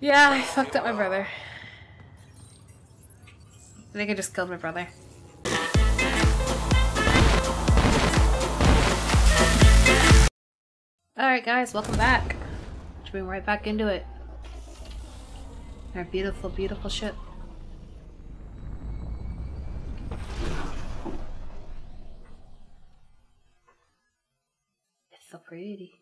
Yeah, I fucked up my brother. I think I just killed my brother. Alright guys, welcome back. Jumping right back into it. Our beautiful, beautiful ship. It's so pretty.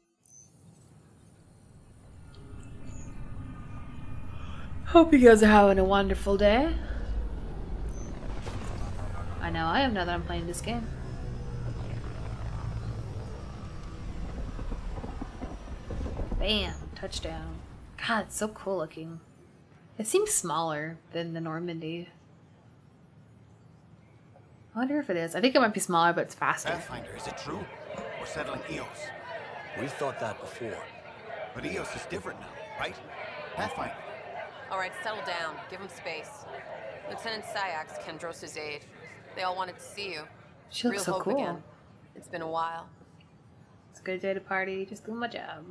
Hope you guys are having a wonderful day. I know I am now that I'm playing this game. Bam! Touchdown. God, it's so cool looking. It seems smaller than the Normandy. I wonder if it is. I think it might be smaller, but it's faster. Pathfinder, is it true? We're settling Eos. We've thought that before. But Eos is different now, right? Pathfinder. Alright, settle down. Give him space. Lieutenant Syax, Kendros' aide. They all wanted to see you. She looks so cool. Again. It's been a while. It's a good day to party. Just doing my job.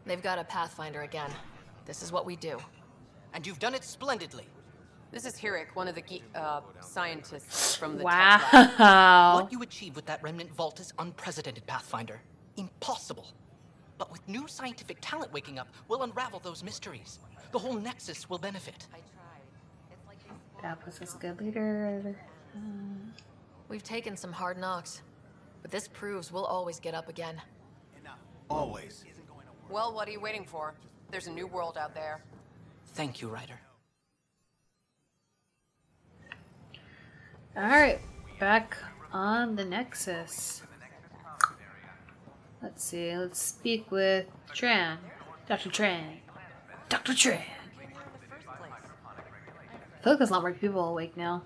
They've got a Pathfinder again. This is what we do. And you've done it splendidly. This is Hirik, one of the scientists from the wow. tech lab. What you achieved with that remnant vault is unprecedented, Pathfinder. Impossible. But with new scientific talent waking up, we'll unravel those mysteries. The whole Nexus will benefit. I tried. It's like That was a good leader. We've taken some hard knocks, but this proves we'll always get up again. Always. well, what are you waiting for? There's a new world out there. Thank you, Ryder. Alright, back on the Nexus. Let's see, let's speak with Tran. Dr. Tran. Dr. Tran! I feel like there's a lot more people awake now.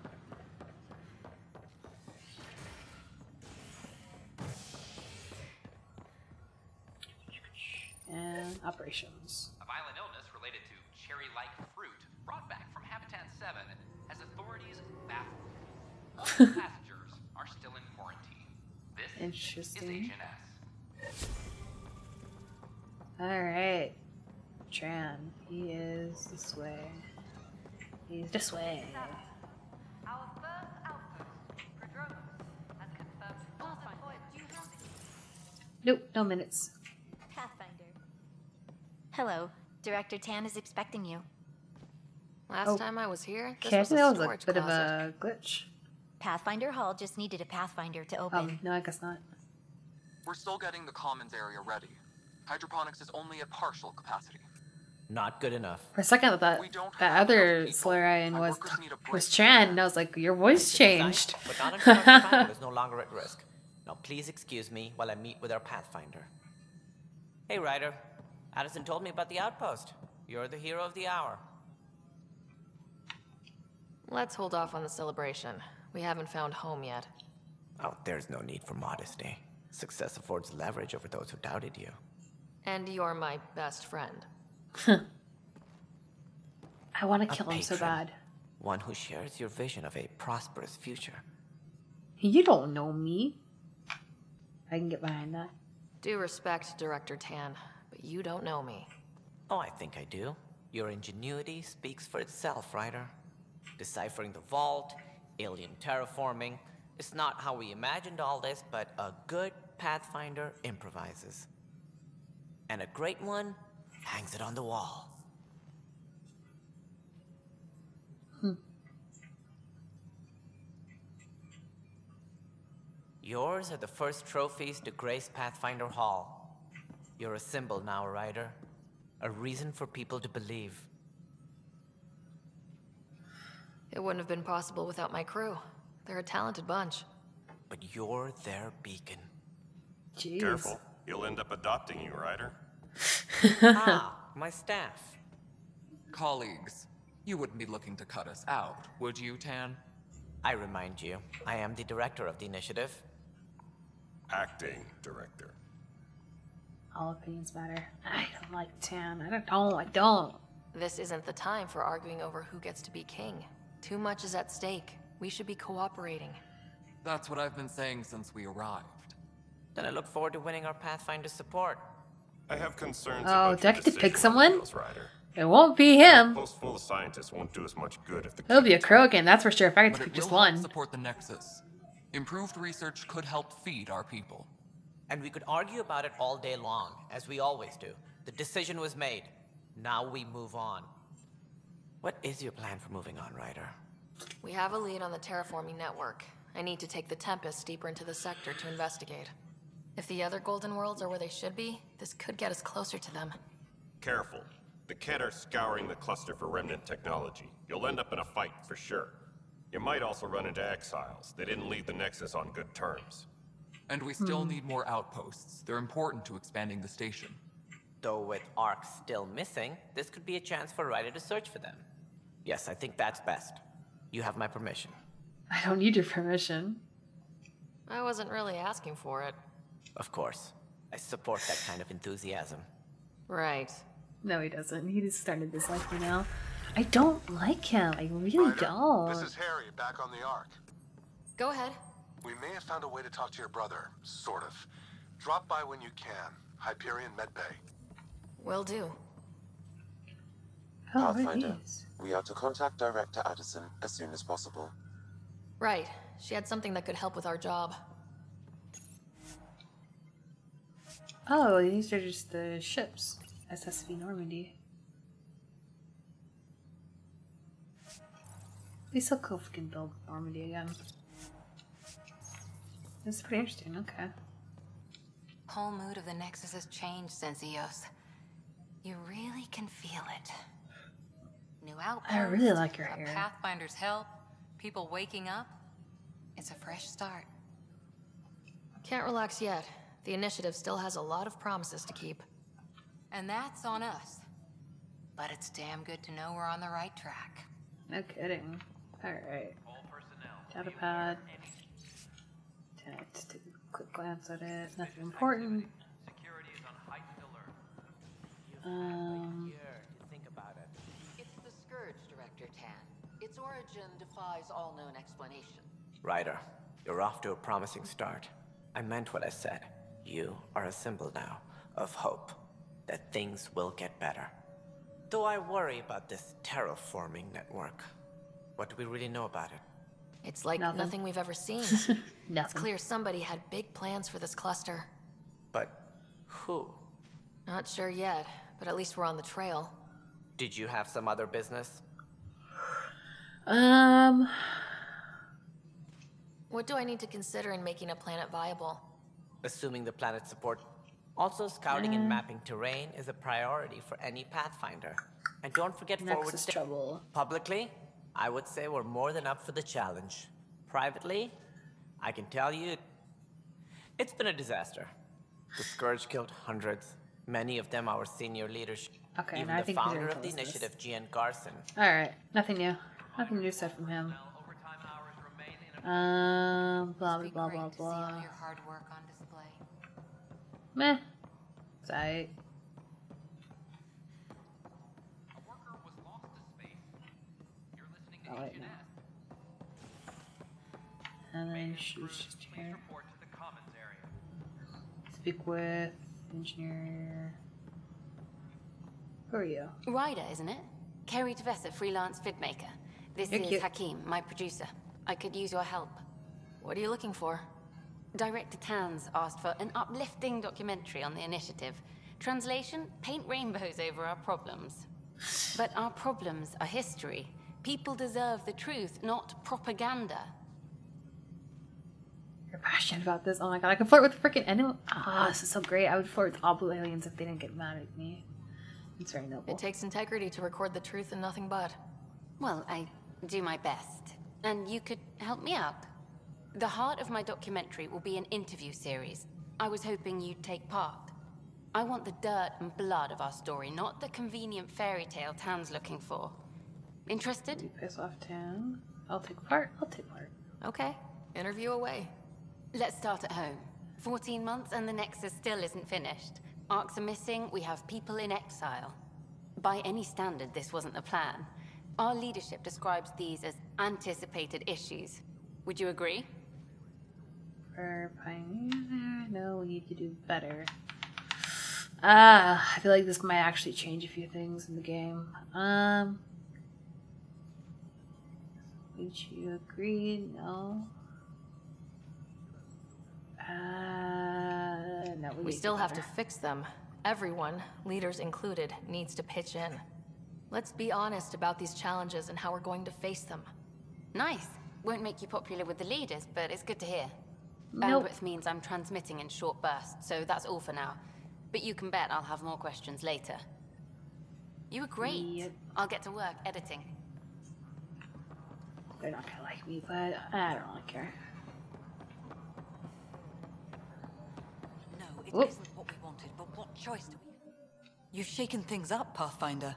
And operations. A violent illness related to cherry-like fruit brought back from Habitat 7 has authorities baffled. All passengers are still in quarantine. This Interesting. is Agent S. Alright. Tran. He is this way. He's this way. Our first outpost, Prodromos, has confirmed full deployment. Nope, no minutes. Pathfinder. Hello. Director Tan is expecting you. Last time I was here, this Okay, I was think a that was a storage bit of closet. a glitch. Pathfinder Hall just needed a Pathfinder to open. No, I guess not. We're still getting the commons area ready. Hydroponics is only at partial capacity. Not good enough. For a second, I thought that other Solarian was Tran, and I was like, your voice changed. But non-Pathfinder is no longer at risk. Now, please excuse me while I meet with our Pathfinder. Hey, Ryder. Addison told me about the outpost. You're the hero of the hour. Let's hold off on the celebration. We haven't found home yet. Oh, there's no need for modesty. Success affords leverage over those who doubted you. And you're my best friend. I want to kill him so patron. bad. One who shares your vision of a prosperous future. You don't know me. I can get behind that. Due respect, Director Tan, but you don't know me. Oh, I think I do. Your ingenuity speaks for itself, Ryder. Deciphering the vault, alien terraforming. It's not how we imagined all this, but a good Pathfinder improvises. And a great one hangs it on the wall. Yours are the first trophies to grace Pathfinder Hall. You're a symbol now, Ryder. A reason for people to believe. It wouldn't have been possible without my crew. They're a talented bunch. But you're their beacon. Jeez. Careful. He'll end up adopting you, Ryder. Ah, my staff. Colleagues, you wouldn't be looking to cut us out, would you, Tan? I remind you, I am the director of the initiative. Acting director. All opinions matter. I don't like Tan. I don't. This isn't the time for arguing over who gets to be king. Too much is at stake. We should be cooperating. That's what I've been saying since we arrived. Then I look forward to winning our Pathfinder support. I have concerns Oh, about do I your get to pick decision on someone? Eos, Ryder. It won't be him. A post full of scientists won't do us much good if the It'll be a Crow again, that's for sure. If I could But pick it just will help one. support the Nexus. Improved research could help feed our people. And we could argue about it all day long, as we always do. The decision was made. Now we move on. What is your plan for moving on, Ryder? We have a lead on the terraforming network. I need to take the Tempest deeper into the sector to investigate. If the other Golden Worlds are where they should be, this could get us closer to them. Careful. The Kett are scouring the cluster for remnant technology. You'll end up in a fight, for sure. You might also run into exiles. They didn't leave the Nexus on good terms. And we still need more outposts. They're important to expanding the station. Though with Ark still missing, this could be a chance for Ryder to search for them. Yes, I think that's best. You have my permission. I don't need your permission. I wasn't really asking for it. Of course. I support that kind of enthusiasm. Right. No, he doesn't. He just started to dislike me now. I don't like him. I really don't. This is Harry, back on the Ark. Go ahead. We may have found a way to talk to your brother, sort of. Drop by when you can. Hyperion Medbay. Will do. Oh, what are Pathfinder, these? we are to contact Director Addison as soon as possible. Right. She had something that could help with our job. Oh, these are just the ships. SSV Normandy. It'd be so cool if we can build Normandy again. This is pretty interesting, okay. Whole mood of the Nexus has changed since EOS. You really can feel it. New outposts. I really like your hair. Pathfinder's help. People waking up. It's a fresh start. Can't relax yet. The initiative still has a lot of promises to keep. And that's on us. But it's damn good to know we're on the right track. No kidding. Alright. Data pad. Just take a quick glance at it. Nothing important. It's the Scourge, Director Tan. Its origin defies all known explanation. Ryder, you're off to a promising start. I meant what I said. You are a symbol now of hope that things will get better. Though I worry about this terraforming network. What do we really know about it? It's like nothing we've ever seen. It's clear somebody had big plans for this cluster. But who? Not sure yet, but at least we're on the trail. Did you have some other business? What do I need to consider in making a planet viable? Assuming the planet's support. Also, scouting and mapping terrain is a priority for any Pathfinder. And don't forget forward Nexus trouble. Publicly, I would say we're more than up for the challenge. Privately, I can tell you, it's been a disaster. The Scourge killed hundreds, many of them our senior leadership. Okay, Even and I the think founder of the initiative, Gian Garson. Alright, nothing new. Nothing new said from him. Blah blah blah blah blah. Your hard work on display. Meh. Sight. Oh wait, no. And then she's just here. Speak with engineer. Who are you? Ryder, isn't it? Kerry Tavessa, freelance vidmaker. This You're is cute. Hakim, my producer. I could use your help. What are you looking for? Director Tan's asked for an uplifting documentary on the initiative. Translation, paint rainbows over our problems. But our problems are history. People deserve the truth, not propaganda. You're passionate about this. Oh my god, I can flirt with freaking anyone. Ah, this is so great. I would flirt with all blue aliens if they didn't get mad at me. It's very noble. It takes integrity to record the truth and nothing but. Well, I do my best. And you could help me out. The heart of my documentary will be an interview series. I was hoping you'd take part. I want the dirt and blood of our story, not the convenient fairy tale Tan's looking for. Interested? You piss off Tan. I'll take part. I'll take part. Okay. Interview away. Let's start at home. 14 months and the Nexus still isn't finished. Arcs are missing, we have people in exile. By any standard, this wasn't the plan. Our leadership describes these as anticipated issues. Would you agree? For Pioneer, no, we need to do better. I feel like this might actually change a few things in the game. Would you agree? No. No, We still have to fix them. Everyone, leaders included, needs to pitch in. Let's be honest about these challenges and how we're going to face them. Nice. Won't make you popular with the leaders, but it's good to hear. Nope. Bandwidth means I'm transmitting in short bursts, so that's all for now. But you can bet I'll have more questions later. You were great. Yep. I'll get to work editing. They're not gonna like me, but I don't really care. No, it Whoop. isn't what we wanted, but what choice do we have? You've shaken things up, Pathfinder.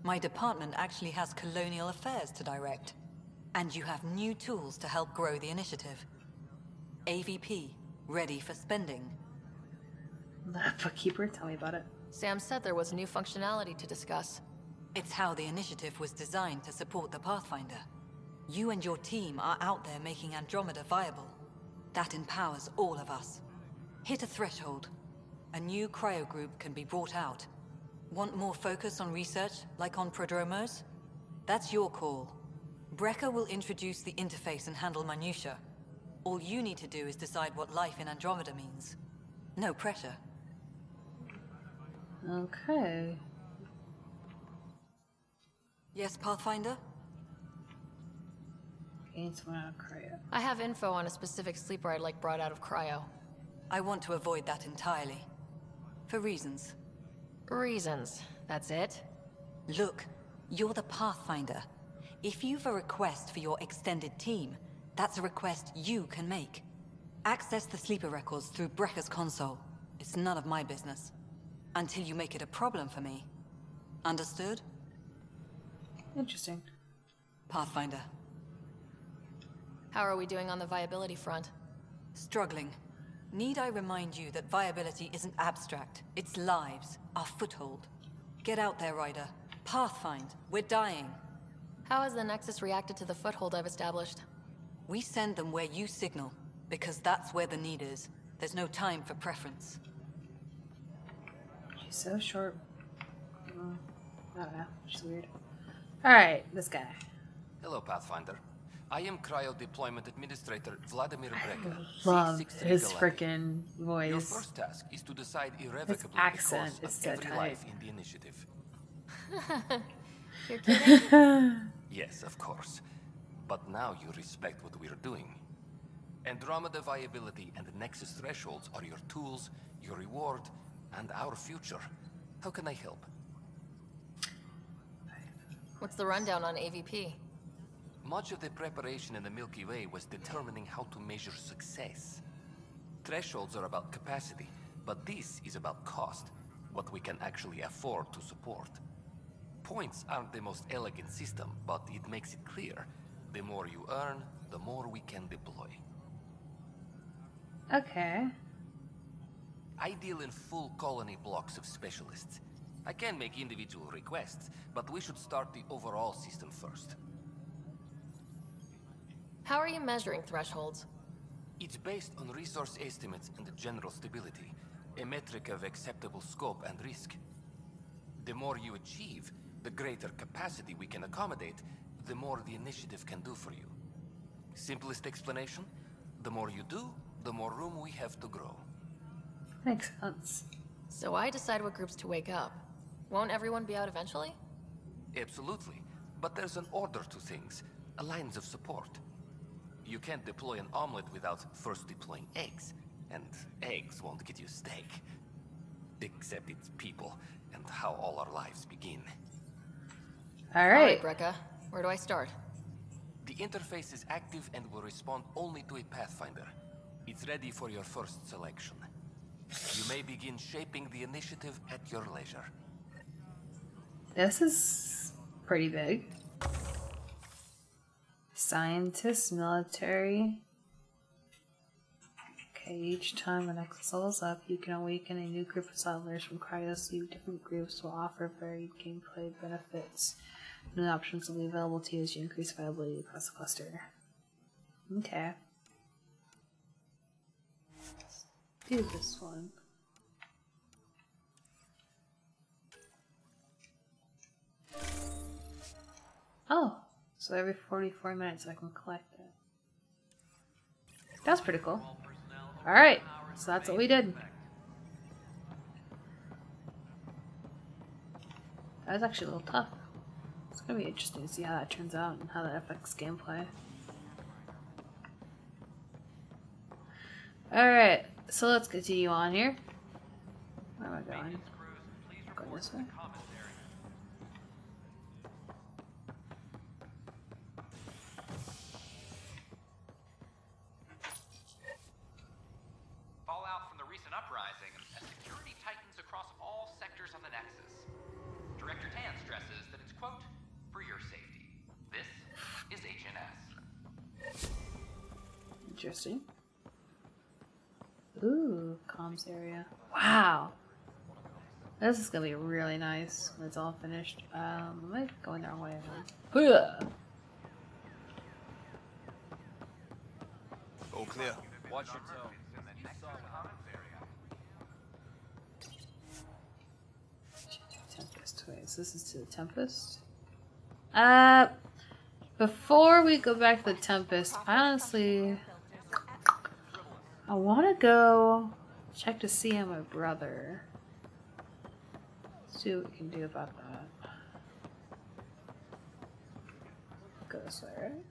My department actually has colonial affairs to direct. And you have new tools to help grow the initiative. AVP, ready for spending. Bookkeeper, tell me about it. Sam said there was new functionality to discuss. It's how the initiative was designed to support the Pathfinder. You and your team are out there making Andromeda viable. That empowers all of us. Hit a threshold. A new Cryo group can be brought out. Want more focus on research, like on prodromos? That's your call. Brecker will introduce the interface and handle minutiae. All you need to do is decide what life in Andromeda means. No pressure. Okay. Yes, Pathfinder? Gain someone out of Cryo. I have info on a specific sleeper I'd like brought out of Cryo. I want to avoid that entirely. For reasons. Reasons, that's it? Look, you're the Pathfinder. If you've a request for your extended team, that's a request you can make. Access the sleeper records through Brecker's console. It's none of my business. Until you make it a problem for me. Understood? Interesting. Pathfinder. How are we doing on the viability front? Struggling. Need I remind you that viability isn't abstract. It's lives, our foothold. Get out there, Ryder. Pathfind. We're dying. How has the Nexus reacted to the foothold I've established? We send them where you signal, because that's where the need is. There's no time for preference. She's so short. I don't know. She's weird. Alright, this guy. Hello, Pathfinder. I am Cryo Deployment Administrator Vladimir Brecker. Love C63 his Galactic. freaking voice. Your first task is to decide irrevocably His accent the course is of so every tight. life in the initiative. You're kidding? Yes, of course. But now you respect what we're doing. Andromeda viability and the Nexus thresholds are your tools, your reward, and our future. How can I help? What's the rundown on AVP? Much of the preparation in the Milky Way was determining how to measure success. Thresholds are about capacity, but this is about cost, what we can actually afford to support. Points aren't the most elegant system, but it makes it clear. The more you earn, the more we can deploy. Okay. I deal in full colony blocks of specialists. I can make individual requests, but we should start the overall system first. How are you measuring thresholds? It's based on resource estimates and general stability, a metric of acceptable scope and risk. The more you achieve, the greater capacity we can accommodate, the more the initiative can do for you. Simplest explanation, the more you do, the more room we have to grow. Makes sense. So I decide what groups to wake up. Won't everyone be out eventually? Absolutely, but there's an order to things, a lines of support. You can't deploy an omelet without first deploying eggs, and eggs won't get you steak. Except it's people, and how all our lives begin. Alright. Brecca. Where do I start? The interface is active and will respond only to a Pathfinder. It's ready for your first selection. You may begin shaping the initiative at your leisure. This is pretty big. Scientists, military. Okay, each time the Nexus levels up, you can awaken a new group of settlers from Cryo, so different groups will offer varied gameplay benefits. New options will be available to you as you increase viability across the cluster. Okay. Let's do this one. So every 44 minutes I can collect it. That's pretty cool. Alright, so that's what we did. That was actually a little tough. It's gonna be interesting to see how that turns out and how that affects gameplay. Alright, so let's continue on here. Where am I going? Go this way. Fallout from the recent Uprising as security tightens across all sectors on the Nexus. Director Tan stresses that it's, quote, for your safety. This is HNS. Interesting. Ooh, comms area. Wow. This is gonna be really nice when it's all finished. Am I going the wrong way? All clear. Watch your tone. Tempest. Wait, so this is to the Tempest? Before we go back to the Tempest, I want to go check to see my brother. See what we can do about that. Go this way, right?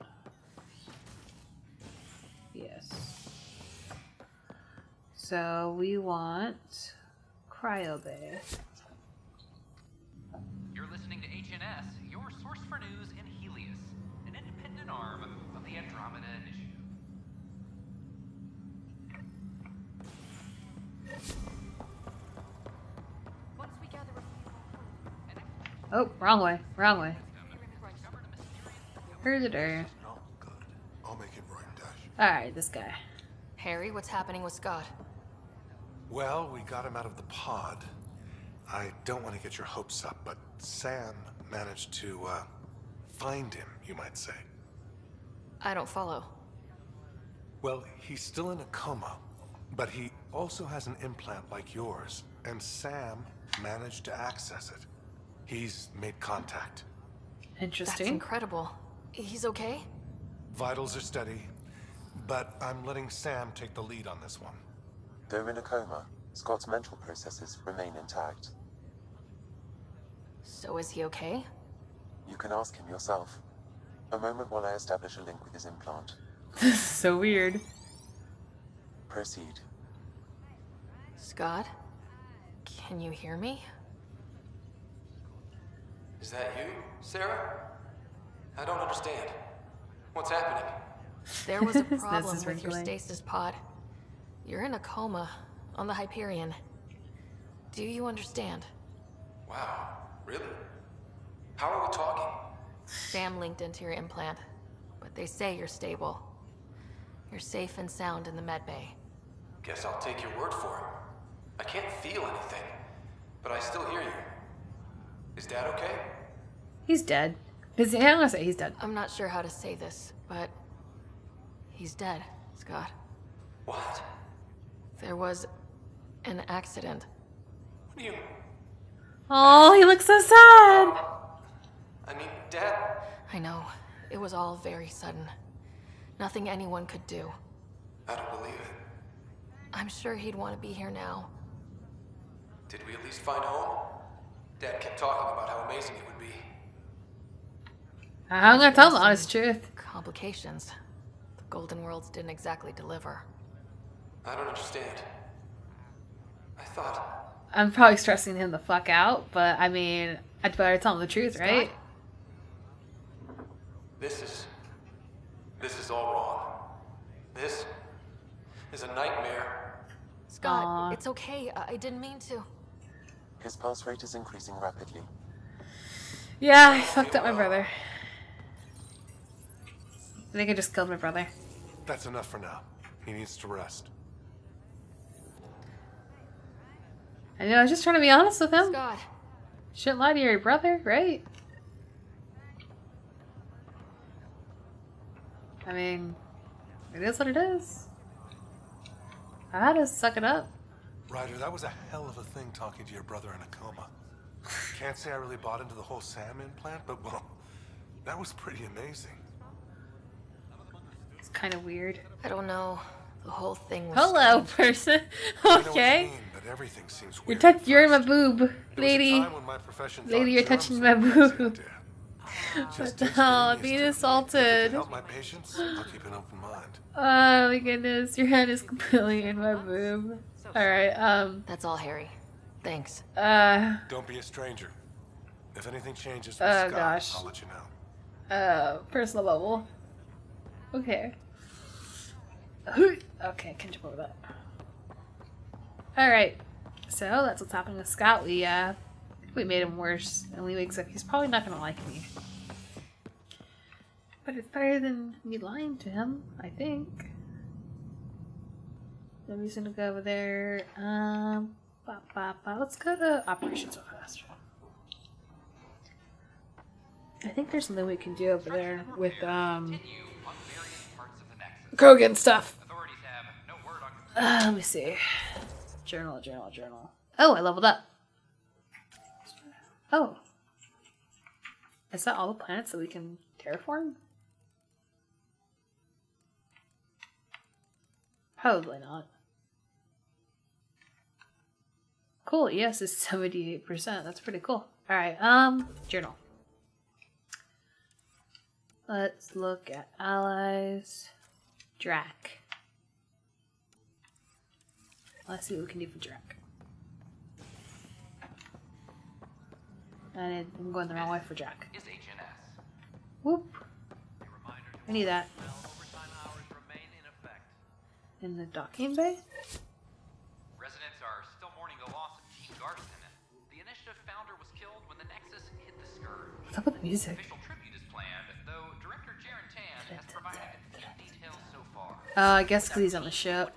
Yes. So we want Cryo Bay. You're listening to HNS, your source for news in Helios, an independent arm of the Andromeda Initiative. Oh, wrong way, wrong way. Here's the area. I'll make it right, Dash. Alright, this guy. Harry, what's happening with Scott? Well, we got him out of the pod. I don't want to get your hopes up, but Sam managed to, find him, you might say. I don't follow. Well, he's still in a coma, but he also has an implant like yours, and Sam managed to access it. He's made contact. Interesting. That's incredible. He's okay? Vitals are steady, but I'm letting Sam take the lead on this one. Though in a coma, Scott's mental processes remain intact. So is he okay? You can ask him yourself. A moment while I establish a link with his implant. This is so weird. Proceed. Scott? Can you hear me? Is that you, Sarah? I don't understand. What's happening? There was a This problem is with your wrinkling. stasis pod. You're in a coma on the Hyperion. Do you understand? Wow, really? How are we talking? Sam linked into your implant, but they say you're stable. You're safe and sound in the medbay. Guess I'll take your word for it. I can't feel anything, but I still hear you. Is Dad okay? He's dead. I'm gonna say he's dead. I'm not sure how to say this, but he's dead, Scott. What? There was an accident. What do you... Oh, he looks so sad. I mean, Dad... I know. It was all very sudden. Nothing anyone could do. I don't believe it. I'm sure he'd want to be here now. Did we at least find home? Dad kept talking about how amazing it would be. I'm gonna tell him the honest truth. Complications. The Golden Worlds didn't exactly deliver. I don't understand. I thought... I'm probably stressing him the fuck out, but I mean, I'd better tell him the truth, right? This is all wrong. This is a nightmare. Scott, it's okay. I didn't mean to. His pulse rate is increasing rapidly. Yeah, I fucked up my brother. I think I just killed my brother. That's enough for now. He needs to rest. I know, I was just trying to be honest with him. Scott. Shouldn't lie to your brother, right? I mean, it is what it is. I had to suck it up. Ryder, that was a hell of a thing talking to your brother in a coma. Can't say I really bought into the whole Sam implant, but well, That was pretty amazing. It's kind of weird. I don't know. The whole thing was Hello, strange. person. I know what you Okay. mean, but everything seems You're weird. you're in my boob, There was a lady. time when my profession thought Lady, you're germs touching were my a crazy boob. idea. What Just the as hell? getting I'm being used to it. If it assaulted. can help my patients, I'll keep an open mind. Oh my goodness, your hand is completely in my boob. Alright, That's all, Harry. Thanks. Don't be a stranger. If anything changes with Scott, gosh. I'll let you know. Personal bubble. Okay. Okay, can jump over that. Alright, so that's what's happening with Scott. We made him worse, and we wakes up. He's probably not gonna like me. But it's better than me lying to him, I think. I'm just gonna go over there. Let's go to Operations real fast. I think there's something we can do over there with Krogan stuff. Let me see. Journal. Oh, I leveled up. Oh. Is that all the planets that we can terraform? Probably not. Cool, yes, it's 78%. That's pretty cool. Alright, journal. Let's look at allies. Drac. Let's see what we can do for Drac. I'm going the wrong way for Drac. Whoop. I need that. In the docking bay? Residents are still mourning the loss of Team Garson. The initiative founder was killed when the Nexus hit the scourge. What's up with the music? Official tribute is planned, though Director Jaren Tan has provided few details so far. I guess because he's on the ship.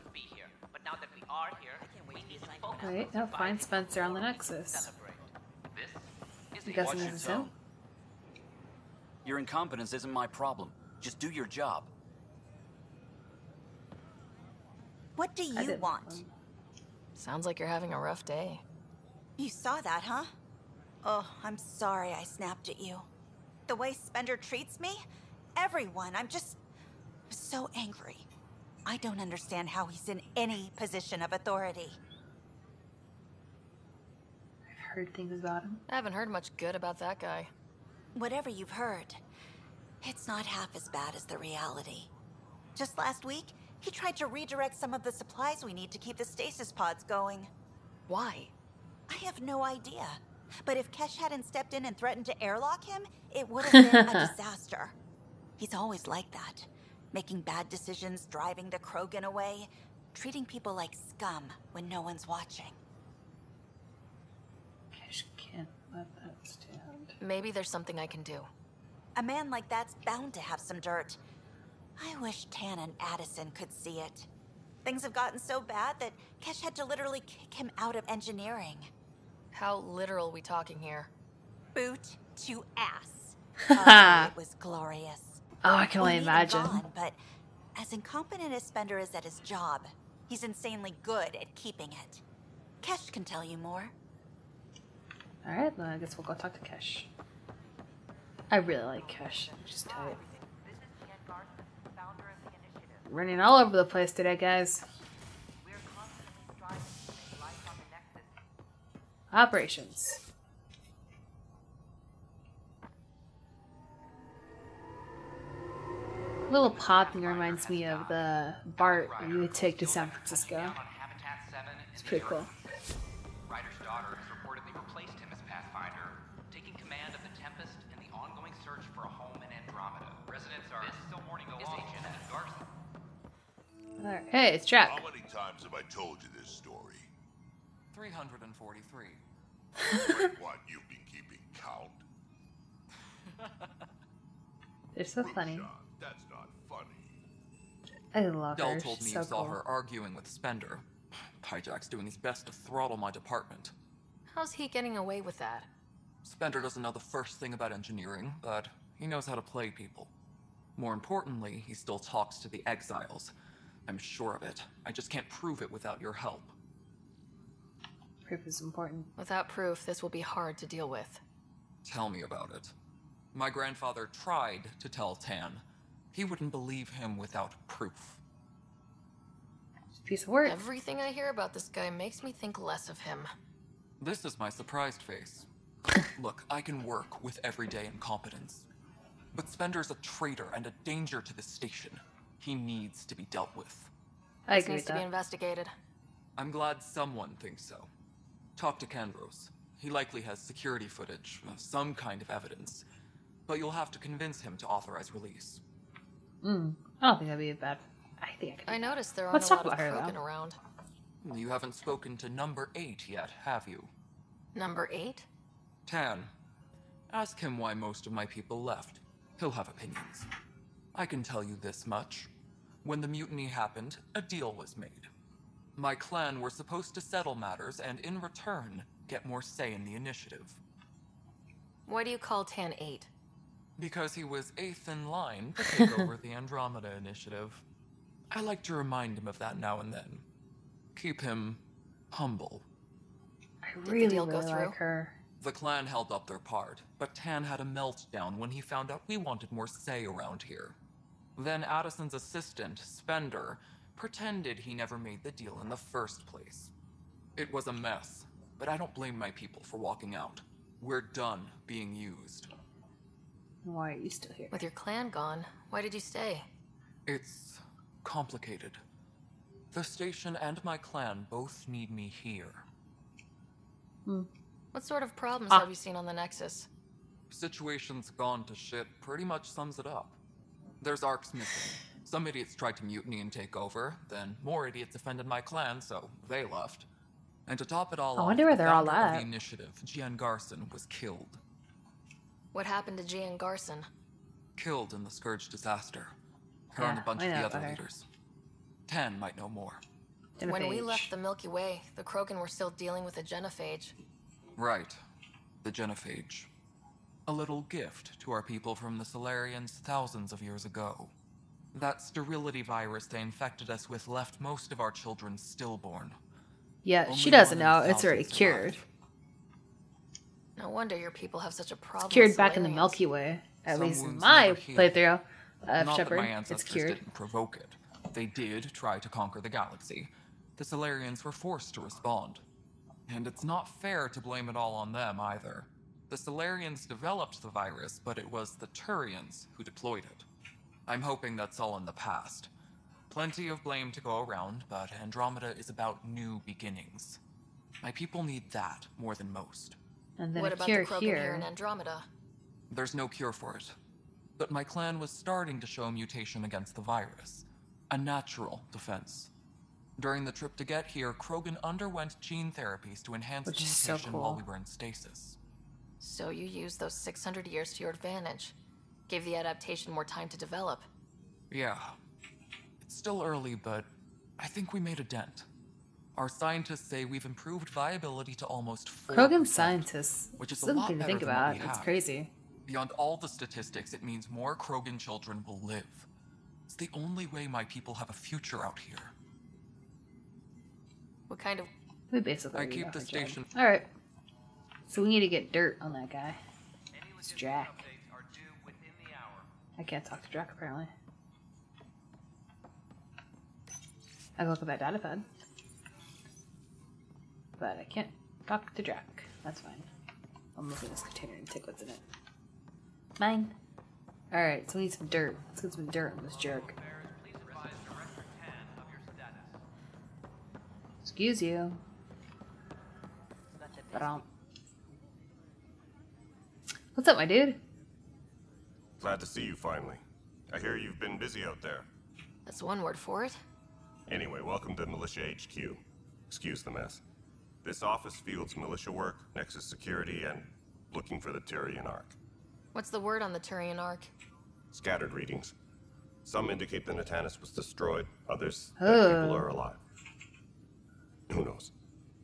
But now that we are here, we need to focus. Wait, no, find Spencer on the Nexus. I'm guessing this is him? Your incompetence isn't my problem. Just do your job. What do you want? Sounds like you're having a rough day. You saw that, huh? Oh, I'm sorry I snapped at you. The way Spender treats me? Everyone, I'm so angry. I don't understand how he's in any position of authority. I've heard things about him. I haven't heard much good about that guy. Whatever you've heard, it's not half as bad as the reality. Just last week, he tried to redirect some of the supplies we need to keep the stasis pods going. Why? I have no idea. But if Kesh hadn't stepped in and threatened to airlock him, it would have been a disaster. He's always like that. Making bad decisions, driving the Krogan away, treating people like scum when no one's watching. Kesh can't let that stand. Maybe there's something I can do. A man like that's bound to have some dirt. I wish Tan and Addison could see it. Things have gotten so bad that Kesh had to literally kick him out of engineering. How literal we talking here? Boot to ass. Oh, it was glorious. Oh, I can only imagine. Gone, but as incompetent as Spender is at his job, he's insanely good at keeping it. Kesh can tell you more. Alright, then I guess we'll go talk to Kesh. I really like Kesh. Just tight. Running all over the place today, guys. Operations. A little popping reminds me of the BART you would take to San Francisco. It's pretty cool. Ryder's daughter has reportedly replaced him as Pathfinder, taking command of the Tempest and the ongoing search for a home in Andromeda. Residents are still mourning the loss of Team Garson. Alright, hey, it's Jack. How many times have I told you this story? 343. What, you've been keeping count? They're so funny. That's not funny. I love her. Dell told me She's you so saw cool. her arguing with Spender. Hijack's doing his best to throttle my department. How's he getting away with that? Spender doesn't know the first thing about engineering, but he knows how to play people. More importantly, he still talks to the exiles. I'm sure of it. I just can't prove it without your help. Proof is important. Without proof, this will be hard to deal with. Tell me about it. My grandfather tried to tell Tan. He wouldn't believe him without proof. Piece of work. Everything I hear about this guy makes me think less of him. This is my surprised face. Look, I can work with everyday incompetence. But Spender's a traitor and a danger to the station. He needs to be dealt with. I This agree needs with to be that. investigated. I'm glad someone thinks so. Talk to Kandros. He likely has security footage, some kind of evidence. But you'll have to convince him to authorize release. I don't think that'd be a bad. I think I I could. noticed there Let's aren't a talk lot of about her, Krogan though. around. You haven't spoken to number 8 yet, have you? Number 8? Tan. Ask him why most of my people left. He'll have opinions. I can tell you this much. When the mutiny happened, a deal was made. My clan were supposed to settle matters and, in return, get more say in the initiative. Why do you call Tan 8? Because he was 8th in line to take over the Andromeda initiative. I like to remind him of that now and then. Keep him humble. I Did the really, deal really go through? like her. The clan held up their part, but Tan had a meltdown when he found out we wanted more say around here. Then Addison's assistant, Spender, pretended he never made the deal in the first place. It was a mess, but I don't blame my people for walking out. We're done being used. Why are you still here? With your clan gone, why did you stay? It's complicated. The station and my clan both need me here. What sort of problems have you seen on the Nexus? Situation's gone to shit pretty much sums it up. There's arcs missing. Some idiots tried to mutiny and take over, then more idiots offended my clan, so they left. And to top it all off, wonder where they're all the founder of at. the initiative, Gian Garson, was killed. What happened to Gian Garson? Killed in the Scourge disaster. Her and a bunch I of know the about other her. leaders. Tan might know more. When we Genophage. left the Milky Way, the Krogan were still dealing with a genophage. Right. The Genophage. A little gift to our people from the Solarians thousands of years ago. That sterility virus they infected us with left most of our children stillborn. Yeah, Only she doesn't one in know. It's already 1,000 cured. survived. No wonder your people have such a problem. Cured with back in the Solarians. Milky Way. At Some least in wounds my never healed. playthrough of Not that Shepard. my It's ancestors cured. didn't provoke it. They did try to conquer the galaxy. The Solarians were forced to respond. And it's not fair to blame it all on them either. The Solarians developed the virus, but it was the Turians who deployed it. I'm hoping that's all in the past. Plenty of blame to go around, but Andromeda is about new beginnings. My people need that more than most. And then What a about cure the Krogan here in Andromeda? There's no cure for it. But my clan was starting to show mutation against the virus. A natural defense. During the trip to get here, Krogan underwent gene therapies to enhance Which is so mutation while cool. we were in stasis. So you used those 600 years to your advantage. Gave the adaptation more time to develop. Yeah. It's still early, but I think we made a dent. Our scientists say we've improved viability to almost 4%. Krogan scientists. Which is a Something lot to better think than what about. we It's have. crazy. Beyond all the statistics, it means more Krogan children will live. It's the only way my people have a future out here. What kind of... We basically I read keep off the her job. station. Alright. So we need to get dirt on that guy. It's Jack. I can't talk to Jack apparently. I can look at that data pad. But I can't talk to Jack. That's fine. I'll look at this container and take what's in it. Mine. Alright, so we need some dirt. Let's get some dirt on this jerk. Excuse you. Ba-dum. What's up, my dude? Glad to see you finally. I hear you've been busy out there. That's one word for it. Anyway, welcome to Militia HQ. Excuse the mess. This office fields militia work, Nexus security, and looking for the Turian Ark. What's the word on the Turian Ark? Scattered readings. Some indicate the Natanus was destroyed, others Oh. that people are alive. Who knows?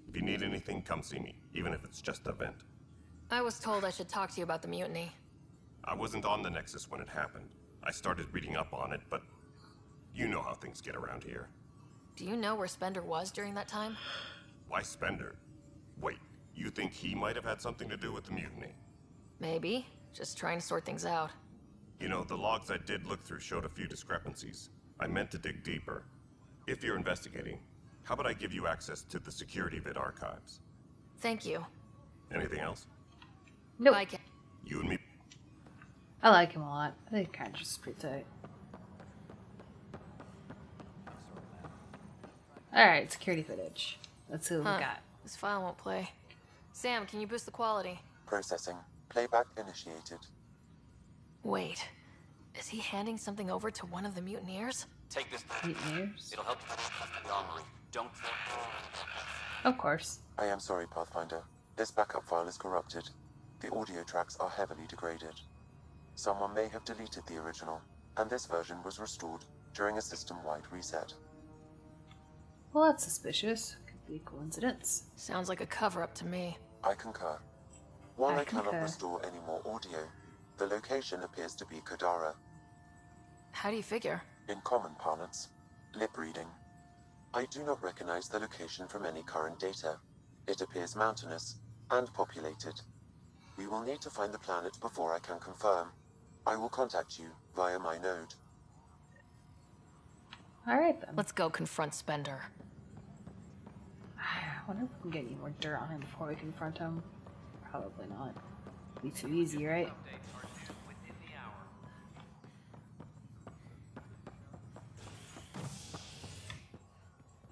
If you need anything, come see me, even if it's just a vent. I was told I should talk to you about the mutiny. I wasn't on the Nexus when it happened. I started reading up on it, but you know how things get around here. Do you know where Spender was during that time? Why Spender? Wait, you think he might have had something to do with the mutiny? Maybe. Just trying to sort things out. You know, the logs I did look through showed a few discrepancies. I meant to dig deeper. If you're investigating, how about I give you access to the security vid archives? Thank you. Anything else? Nope. I can. You and me. I like him a lot. I think kind of just pretty tight. Alright, security footage. Let's see what we got. This file won't play. Sam, can you boost the quality? Processing. Playback initiated. Wait. Is he handing something over to one of the mutineers? Take this. Mutineers? It'll help you find the armory. Don't. Of course. I am sorry, Pathfinder. This backup file is corrupted. The audio tracks are heavily degraded. Someone may have deleted the original, and this version was restored during a system-wide reset. Well, that's suspicious. Could be a coincidence. Sounds like a cover-up to me. I concur. While I cannot concur. restore any more audio, the location appears to be Kadara. How do you figure? In common parlance, lip reading. I do not recognize the location from any current data. It appears mountainous and populated. We will need to find the planet before I can confirm. I will contact you via my node. Alright then. Let's go confront Spender. I wonder if we can get any more dirt on him before we confront him. Probably not. Be too easy, right?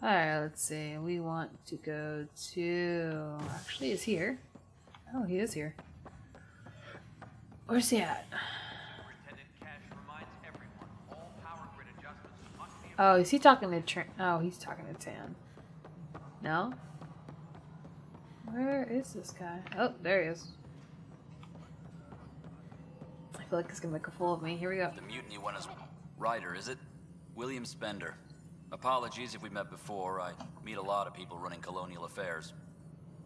Alright, let's see. We want to go to... Actually, he's here. Oh, he is here. Where's he at? Oh, is he talking to Oh, he's talking to Tan. No? Where is this guy? Oh, there he is. I feel like he's gonna make a fool of me. Here we go. The mutiny one is Ryder, is it? William Spender. Apologies if we met before. I meet a lot of people running colonial affairs.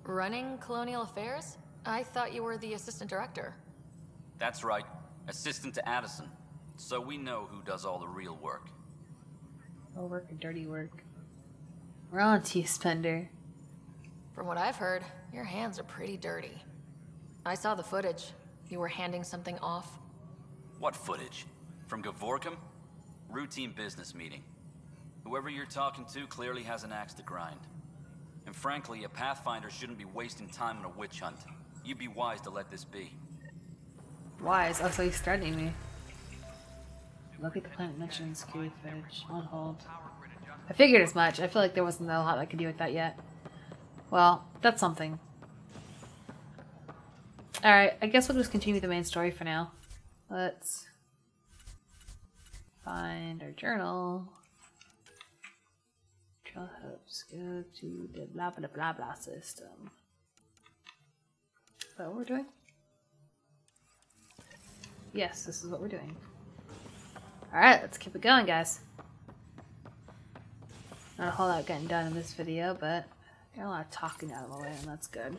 Running colonial affairs? I thought you were the assistant director. That's right. Assistant to Addison. So we know who does all the real work. Oh, work and dirty work. We're on to you, Spender. From what I've heard, your hands are pretty dirty. I saw the footage. You were handing something off. What footage? From Gavorkum? Routine business meeting. Whoever you're talking to clearly has an axe to grind. And frankly, a Pathfinder shouldn't be wasting time on a witch hunt. You'd be wise to let this be. Wise? Oh, so he's threatening me. Look at the planet mentioned security footage. On hold. I figured as much. I feel like there wasn't a lot I could do with that yet. Well, that's something. Alright, I guess we'll just continue the main story for now. Let's find our journal. Trail hubs. Go to the blah blah blah blah system. Is that what we're doing? Yes, this is what we're doing. Alright, let's keep it going, guys. Not a whole lot getting done in this video, but got a lot of talking out of the way, and that's good.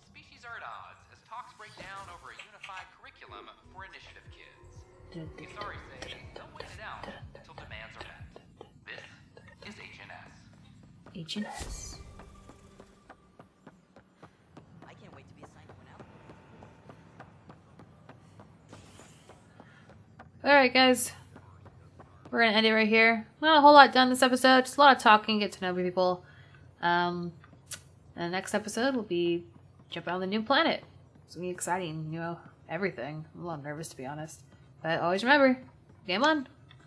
Species are at odds as talks break down over a unified curriculum for initiative kids. The sorry say, don't wait it out until demands are met. This is HNS. HNS. I can't wait to be assigned to one out. Alright, guys. We're gonna end it right here. Not a whole lot done this episode, just a lot of talking, get to know people. And the next episode will be jumping on the new planet. It's gonna be exciting, you know, everything. I'm a little nervous, to be honest. But always remember, game on!